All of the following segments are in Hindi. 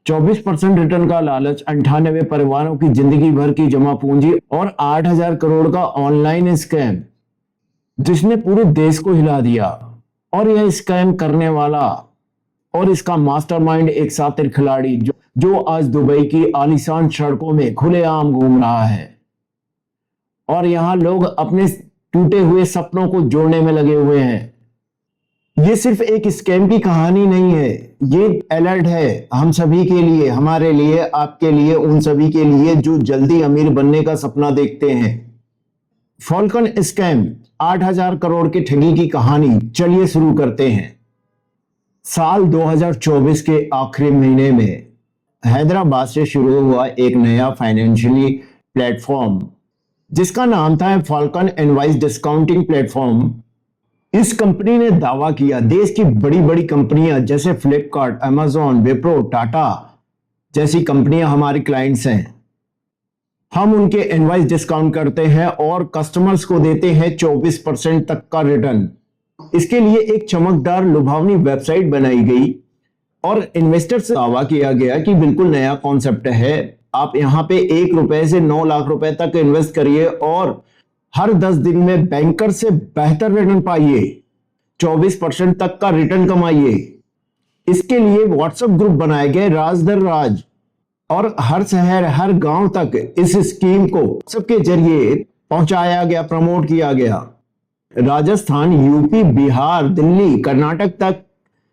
24% रिटर्न का लालच, 98 परिवारों की जिंदगी भर की जमा पूंजी और 8,000 करोड़ का ऑनलाइन स्कैम जिसने पूरे देश को हिला दिया। और यह स्कैम करने वाला और इसका मास्टरमाइंड एक शातिर खिलाड़ी जो आज दुबई की आलीशान सड़कों में खुलेआम घूम रहा है और यहां लोग अपने टूटे हुए सपनों को जोड़ने में लगे हुए हैं। ये सिर्फ एक स्कैम की कहानी नहीं है, ये अलर्ट है हम सभी के लिए, हमारे लिए, आपके लिए, उन सभी के लिए जो जल्दी अमीर बनने का सपना देखते हैं। फॉल्कन स्कैम, 8,000 करोड़ की ठगी की कहानी। चलिए शुरू करते हैं। साल 2024 के आखिरी महीने में हैदराबाद से शुरू हुआ एक नया फाइनेंशियली प्लेटफॉर्म जिसका नाम था फॉल्कन एडवाइस डिस्काउंटिंग प्लेटफॉर्म। इस कंपनी ने दावा किया देश की बड़ी बड़ी कंपनियां जैसे फ्लिपकार्ट, अमेजॉन, विप्रो, टाटा जैसी कंपनियां हमारी क्लाइंट्स हैं। हम उनके इनवॉइस डिस्काउंट करते हैं और कस्टमर्स को देते हैं 24% तक का रिटर्न। इसके लिए एक चमकदार लुभावनी वेबसाइट बनाई गई और इन्वेस्टर से दावा किया गया कि बिल्कुल नया कॉन्सेप्ट है। आप यहां पे 1 रुपए से 9 लाख रुपए तक इन्वेस्ट करिए और हर 10 दिन में बैंकर से बेहतर रिटर्न पाइए, 24% तक का रिटर्न कमाइए। इसके लिए व्हाट्सएप ग्रुप बनाए गए राज दर राज और हर शहर, हर गांव तक इस स्कीम को सबके जरिए पहुंचाया गया, प्रमोट किया गया। राजस्थान, यूपी, बिहार, दिल्ली, कर्नाटक तक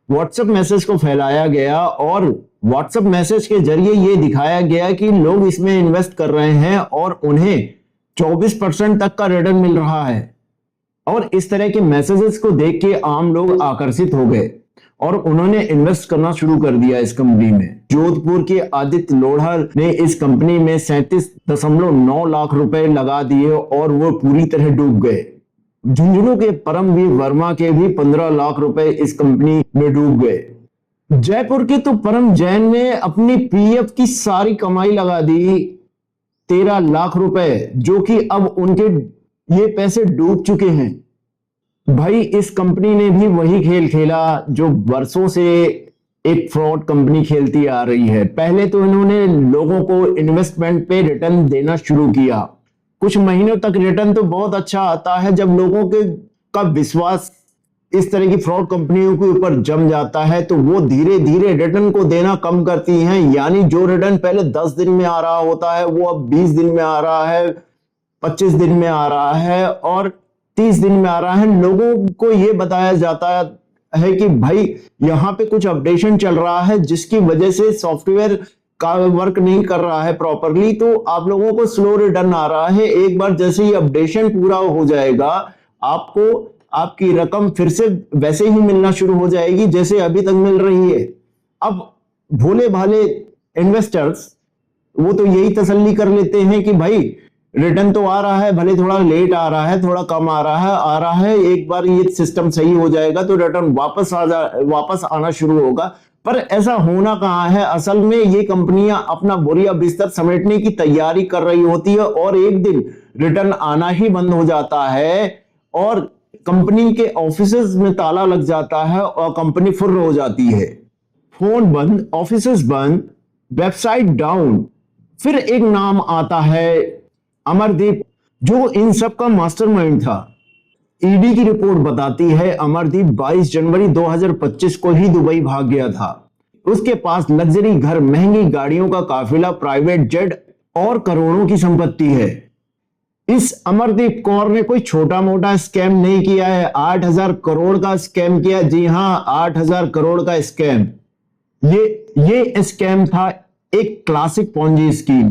व्हाट्सएप मैसेज को फैलाया गया और व्हाट्सएप मैसेज के जरिए यह दिखाया गया कि लोग इसमें इन्वेस्ट कर रहे हैं और उन्हें 24% तक का रिटर्न मिल रहा है। और इस तरह के मैसेजेस को देख के आम लोग आकर्षित हो गए और उन्होंने इन्वेस्ट करना शुरू कर दिया इस कंपनी में। जोधपुर के आदित्य लोढ़ा ने इस कंपनी में 37.9 लाख रुपए लगा दिए और वो पूरी तरह डूब गए। झुंझुनू के परमवीर वर्मा के भी 15 लाख रुपए इस कंपनी में डूब गए। जयपुर के तो परम जैन ने अपनी पीएफ की सारी कमाई लगा दी, 13 लाख रुपए, जो कि अब उनके ये पैसे डूब चुके हैं। भाई इस कंपनी ने भी वही खेल खेला जो वर्षों से एक फ्रॉड कंपनी खेलती आ रही है। पहले तो इन्होंने लोगों को इन्वेस्टमेंट पे रिटर्न देना शुरू किया। कुछ महीनों तक रिटर्न तो बहुत अच्छा आता है, जब लोगों के का विश्वास इस तरह की फ्रॉड कंपनियों के ऊपर जम जाता है तो वो धीरे धीरे रिटर्न को देना कम करती हैं। यानी जो रिटर्न पहले 10 दिन में आ रहा होता है वो अब 20 दिन में आ रहा है, 25 दिन में आ रहा है और 30 दिन में आ रहा है। लोगों को ये बताया जाता है कि भाई यहां पे कुछ अपडेशन चल रहा है जिसकी वजह से सॉफ्टवेयर का वर्क नहीं कर रहा है प्रॉपरली, तो आप लोगों को स्लो रिटर्न आ रहा है। एक बार जैसे ही अपडेशन पूरा हो जाएगा आपको आपकी रकम फिर से वैसे ही मिलना शुरू हो जाएगी जैसे अभी तक मिल रही है। अब भोले भाले इन्वेस्टर्स वो तो यही तसल्ली कर लेते हैं कि भाई रिटर्न तो आ रहा है, भले थोड़ा लेट आ रहा है, थोड़ा कम आ रहा है, एक बार ये सिस्टम सही हो जाएगा तो रिटर्न वापस आना शुरू होगा। पर ऐसा होना कहां है। असल में ये कंपनियां अपना बोरिया बिस्तर समेटने की तैयारी कर रही होती है और एक दिन रिटर्न आना ही बंद हो जाता है और कंपनी के ऑफिसेज में ताला लग जाता है और कंपनी फुर्र हो जाती है। फोन बंद, ऑफिसेज बंद, वेबसाइट डाउन। फिर एक नाम आता है अमरदीप, जो इन सब का मास्टरमाइंड था। ईडी की रिपोर्ट बताती है अमरदीप 22 जनवरी 2025 को ही दुबई भाग गया था। उसके पास लग्जरी घर, महंगी गाड़ियों का काफिला, प्राइवेट जेट और करोड़ों की संपत्ति है। इस अमरदीप कौर ने कोई छोटा मोटा स्कैम नहीं किया है, 8,000 करोड़ का स्कैम किया। जी हां, 8,000 करोड़ का स्कैम। ये स्कैम था एक क्लासिक पॉन्जी स्कीम,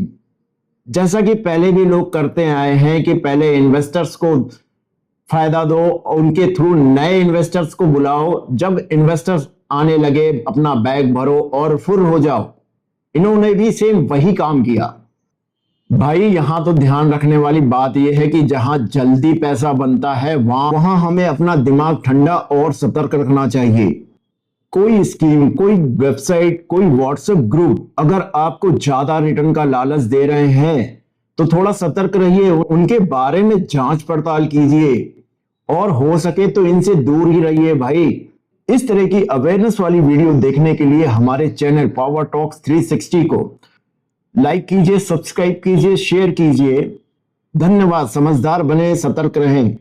जैसा कि पहले भी लोग करते आए हैं कि पहले इन्वेस्टर्स को फायदा दो, उनके थ्रू नए इन्वेस्टर्स को बुलाओ, जब इन्वेस्टर्स आने लगे अपना बैग भरो और फुर हो जाओ। इन्होंने भी सेम वही काम किया। भाई यहां तो ध्यान रखने वाली बात यह है कि जहां जल्दी पैसा बनता है वहां हमें अपना दिमाग ठंडा और सतर्क रखना चाहिए। कोई स्कीम, कोई वेबसाइट, कोई व्हाट्सएप ग्रुप अगर आपको ज्यादा रिटर्न का लालच दे रहे हैं तो थोड़ा सतर्क रहिए, उनके बारे में जांच पड़ताल कीजिए और हो सके तो इनसे दूर ही रहिए। भाई इस तरह की अवेयरनेस वाली वीडियो देखने के लिए हमारे चैनल पावर टॉक्स 360 को लाइक कीजिए, सब्सक्राइब कीजिए, शेयर कीजिए। धन्यवाद। समझदार बने, सतर्क रहें।